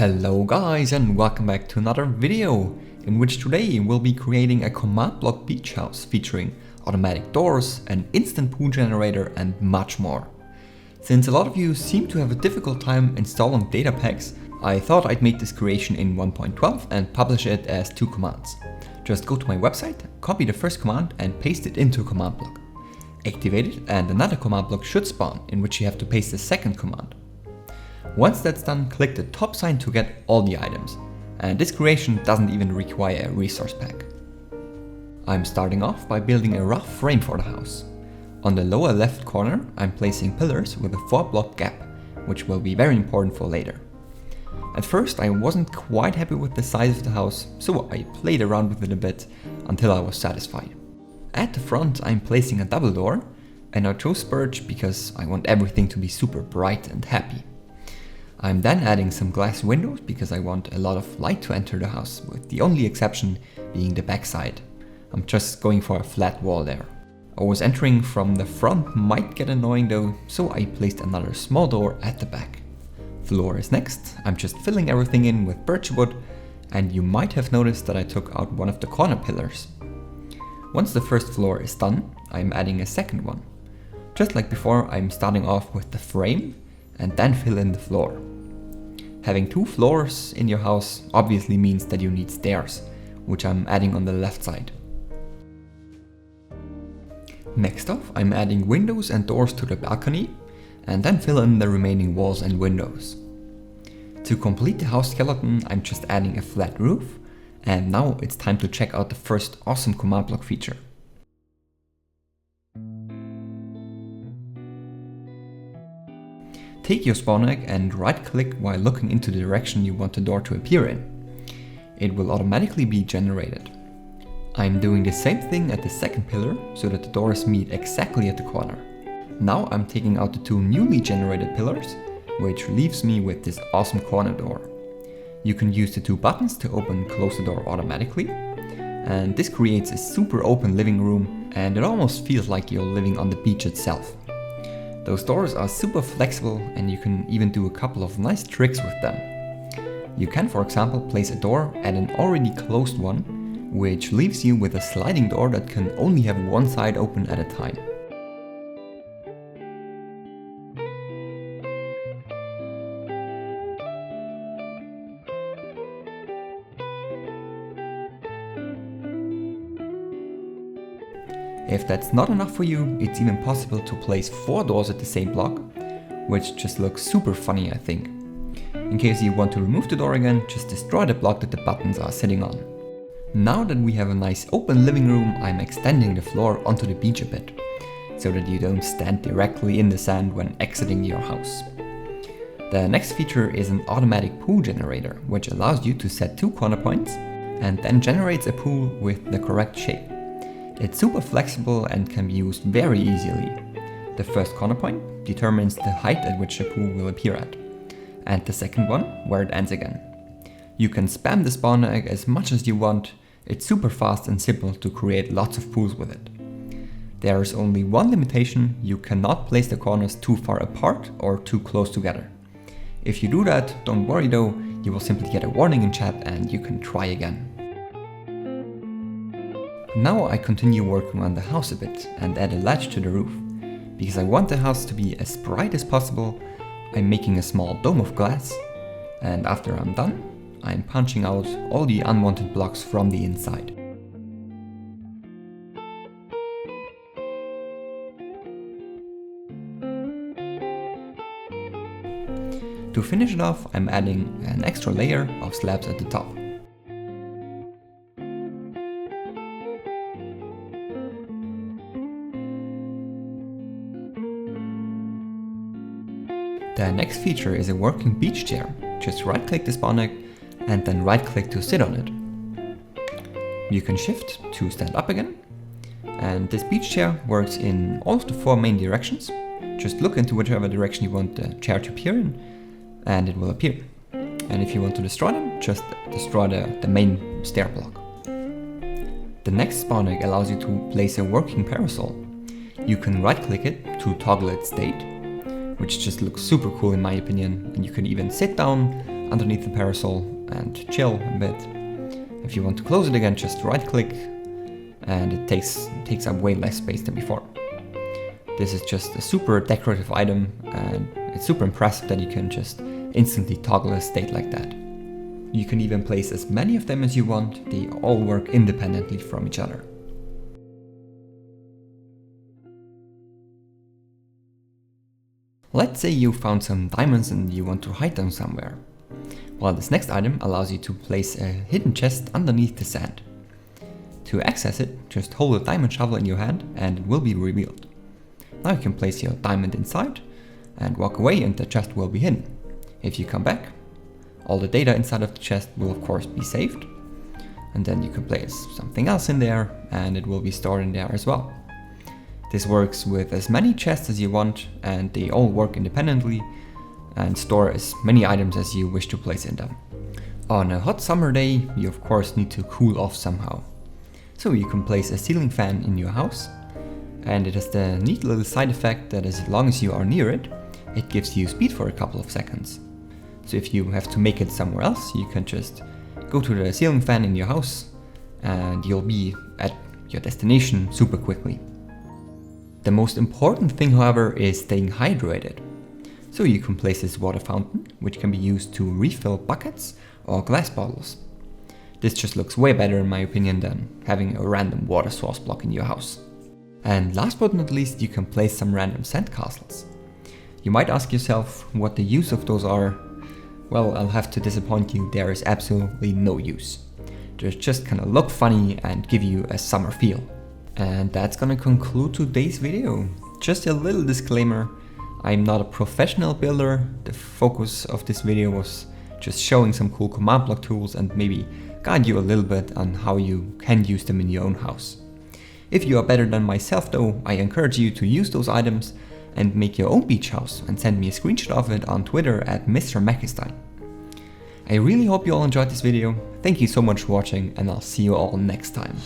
Hello guys and welcome back to another video in which today we'll be creating a command block beach house featuring automatic doors, an instant pool generator and much more. Since a lot of you seem to have a difficult time installing data packs, I thought I'd make this creation in 1.12 and publish it as 2 commands. Just go to my website, copy the first command and paste it into command block. Activate it and another command block should spawn in which you have to paste the second command. Once that's done, click the top sign to get all the items. And this creation doesn't even require a resource pack. I'm starting off by building a rough frame for the house. On the lower left corner, I'm placing pillars with a 4-block gap, which will be very important for later. At first I wasn't quite happy with the size of the house, so I played around with it a bit until I was satisfied. At the front I'm placing a double door, and I chose birch because I want everything to be super bright and happy. I'm then adding some glass windows because I want a lot of light to enter the house, with the only exception being the back side. I'm just going for a flat wall there. Always entering from the front might get annoying though, so I placed another small door at the back. Floor is next. I'm just filling everything in with birch wood, and you might have noticed that I took out one of the corner pillars. Once the first floor is done, I'm adding a second one. Just like before, I'm starting off with the frame and then fill in the floor. Having 2 floors in your house obviously means that you need stairs, which I'm adding on the left side. Next off, I'm adding windows and doors to the balcony, and then fill in the remaining walls and windows. To complete the house skeleton, I'm just adding a flat roof, and now it's time to check out the first awesome command block feature. Take your spawn egg and right click while looking into the direction you want the door to appear in. It will automatically be generated. I'm doing the same thing at the second pillar so that the doors meet exactly at the corner. Now I'm taking out the 2 newly generated pillars, which leaves me with this awesome corner door. You can use the 2 buttons to open and close the door automatically, and this creates a super open living room, and it almost feels like you're living on the beach itself. Those doors are super flexible and you can even do a couple of nice tricks with them. You can, for example, place a door at an already closed one, which leaves you with a sliding door that can only have one side open at a time. If that's not enough for you, it's even possible to place 4 doors at the same block, which just looks super funny, I think. In case you want to remove the door again, just destroy the block that the buttons are sitting on. Now that we have a nice open living room, I'm extending the floor onto the beach a bit, so that you don't stand directly in the sand when exiting your house. The next feature is an automatic pool generator, which allows you to set 2 corner points and then generates a pool with the correct shape. It's super flexible and can be used very easily. The first corner point determines the height at which the pool will appear at, and the second one where it ends again. You can spam the spawn egg as much as you want. It's super fast and simple to create lots of pools with it. There is only one limitation: you cannot place the corners too far apart or too close together. If you do that, don't worry though, you will simply get a warning in chat and you can try again. Now I continue working on the house a bit and add a latch to the roof. Because I want the house to be as bright as possible, I'm making a small dome of glass, and after I'm done, I'm punching out all the unwanted blocks from the inside. To finish it off, I'm adding an extra layer of slabs at the top. The next feature is a working beach chair. Just right click the spawn egg and then right click to sit on it. You can shift to stand up again, and this beach chair works in all of the 4 main directions. Just look into whichever direction you want the chair to appear in and it will appear. And if you want to destroy them, just destroy the main stair block. The next spawn egg allows you to place a working parasol. You can right click it to toggle its state, which just looks super cool in my opinion, and you can even sit down underneath the parasol and chill a bit. If you want to close it again, just right click, and it takes up way less space than before. This is just a super decorative item, and it's super impressive that you can just instantly toggle a state like that. You can even place as many of them as you want. They all work independently from each other. Let's say you found some diamonds and you want to hide them somewhere. Well, this next item allows you to place a hidden chest underneath the sand. To access it, just hold a diamond shovel in your hand and it will be revealed. Now you can place your diamond inside and walk away, and the chest will be hidden. If you come back, all the data inside of the chest will of course be saved, and then you can place something else in there and it will be stored in there as well. This works with as many chests as you want, and they all work independently and store as many items as you wish to place in them. On a hot summer day, you of course need to cool off somehow. So you can place a ceiling fan in your house, and it has the neat little side effect that as long as you are near it, it gives you speed for a couple of seconds. So if you have to make it somewhere else, you can just go to the ceiling fan in your house and you'll be at your destination super quickly. The most important thing, however, is staying hydrated. So you can place this water fountain, which can be used to refill buckets or glass bottles. This just looks way better in my opinion than having a random water source block in your house. And last but not least, you can place some random sandcastles. You might ask yourself what the use of those are. Well, I'll have to disappoint you, there is absolutely no use. They just kind of look funny and give you a summer feel. And that's gonna conclude today's video. Just a little disclaimer, I'm not a professional builder. The focus of this video was just showing some cool command block tools and maybe guide you a little bit on how you can use them in your own house. If you are better than myself though, I encourage you to use those items and make your own beach house and send me a screenshot of it on Twitter at Mr. McMakistein. I really hope you all enjoyed this video. Thank you so much for watching, and I'll see you all next time.